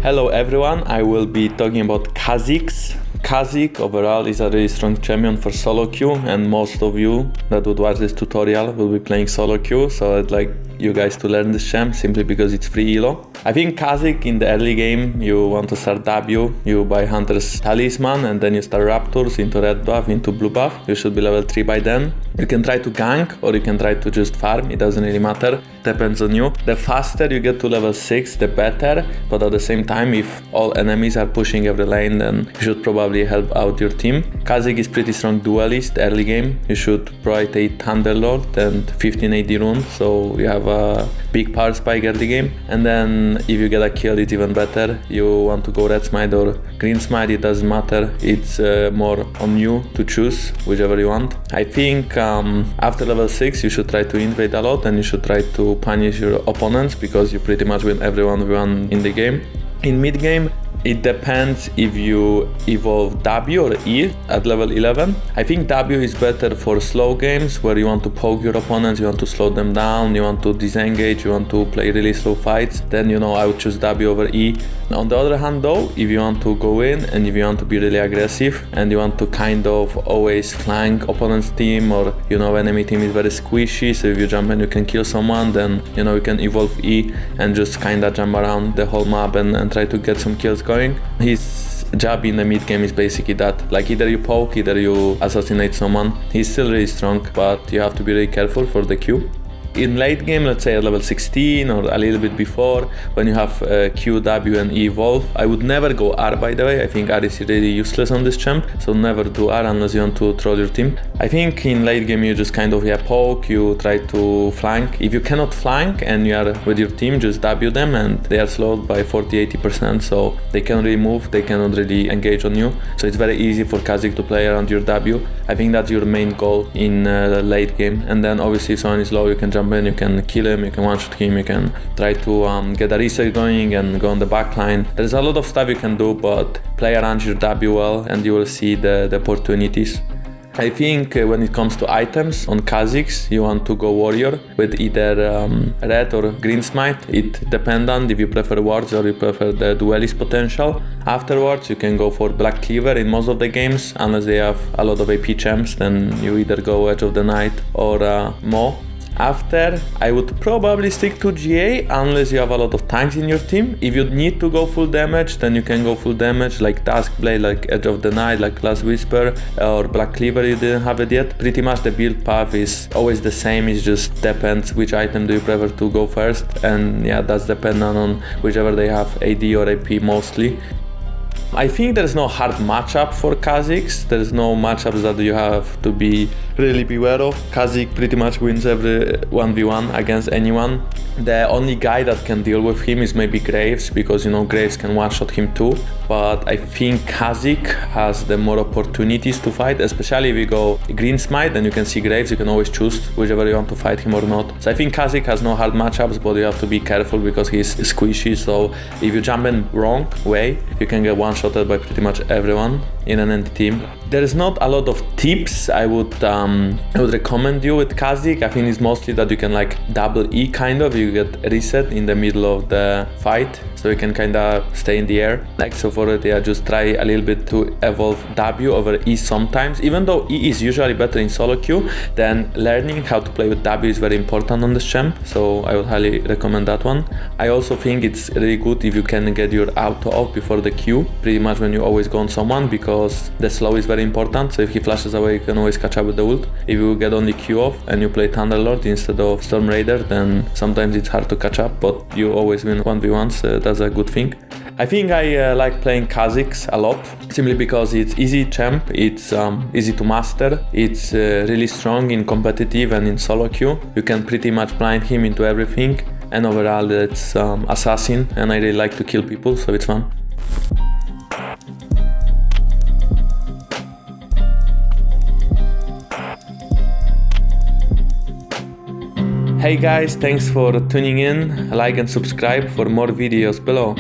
Hello everyone, I will be talking about Kha'Zix. Kha'Zix overall is a really strong champion for solo queue, and most of you that would watch this tutorial will be playing solo queue, so I'd like you guys to learn this champ simply because it's free elo. I think Kha'Zix in the early game, you want to start W, you buy Hunter's Talisman and then you start Raptors into red buff, into blue buff. You should be level 3 by then. You can try to gank or you can try to just farm, it doesn't really matter, depends on you. The faster you get to level 6, the better, but at the same time, if all enemies are pushing every lane, then you should probably help out your team. Kha'Zix is pretty strong duelist early game. You should probably take Thunderlord and 1580 rune, so you have a big power spike early game. And then if you get a kill, it's even better. You want to go red smite or green smite, it doesn't matter. It's more on you to choose whichever you want. I think after level 6 you should try to invade a lot and you should try to punish your opponents because you pretty much win every 1v1 in the game. In mid game, it depends if you evolve W or E at level 11. I think W is better for slow games where you want to poke your opponents, you want to slow them down, you want to disengage, you want to play really slow fights. Then I would choose W over E. On the other hand though, if you want to go in and if you want to be really aggressive and you want to kind of always flank opponent's team, or enemy team is very squishy, so if you jump and you can kill someone, then you can evolve E and just kind of jump around the whole map and try to get some kills going. His job in the mid game is basically that, like either you poke, either you assassinate someone. He's still really strong, but you have to be really careful for the Q. In late game, let's say at level 16 or a little bit before, when you have Q, W and E evolve, I would never go R, by the way. I think R is really useless on this champ, so never do R unless you want to troll your team. I think in late game you just kind of poke, you try to flank. If you cannot flank and you are with your team, just W them and they are slowed by 40-80%, so they can't really move, they cannot really engage on you. So it's very easy for Kha'Zix to play around your W. I think that's your main goal in the late game, and then obviously if someone is low, you can jump in, you can kill him, you can one-shot him, you can try to get a reset going and go on the back line. There's a lot of stuff you can do, but play around your W well and you will see the opportunities. I think when it comes to items on Kha'Zix, you want to go warrior with either red or green smite. It depends on if you prefer wards or you prefer the duelist potential. Afterwards, you can go for black cleaver in most of the games, unless they have a lot of AP champs, then you either go Edge of the Night or Mo. After, I would probably stick to GA unless you have a lot of tanks in your team. If you need to go full damage, then you can go full damage like Duskblade, like Edge of the Night, like Last Whisper, or Black Cleaver. You didn't have it yet. Pretty much the build path is always the same. It just depends which item do you prefer to go first, and yeah, that's dependent on whichever they have AD or AP mostly. I think there's no hard matchup for Kha'Zix. There's no matchups that you have to really beware of. Kha'Zix pretty much wins every 1v1 against anyone. The only guy that can deal with him is maybe Graves, because Graves can one-shot him too. But I think Kha'Zix has the more opportunities to fight, especially if you go green smite and you can see Graves, you can always choose whichever you want to fight him or not. So I think Kha'Zix has no hard matchups, but you have to be careful because he's squishy, so if you jump in wrong way, you can get one-shotted by pretty much everyone in an NT team. There is not a lot of tips I would recommend you with Kha'Zix. I think it's mostly that you can like double E kind of, you get reset in the middle of the fight, so you can kind of stay in the air. Like so for it, yeah, just try a little bit to evolve W over E sometimes. Even though E is usually better in solo queue, then learning how to play with W is very important on this champ, so I would highly recommend that one. I also think it's really good if you can get your auto off before the Q, pretty much when you always go on someone, because the slow is very important, so if he flashes away you can always catch up with the ult. If you get only Q off and you play Thunderlord instead of Storm Raider, then sometimes it's hard to catch up, but you always win 1v1s, that's a good thing. I think I like playing Kha'Zix a lot, simply because it's easy champ, it's easy to master, it's really strong in competitive and in solo queue. You can pretty much blind him into everything, and overall it's assassin, and I really like to kill people, so it's fun. Hey guys, thanks for tuning in, like and subscribe for more videos below.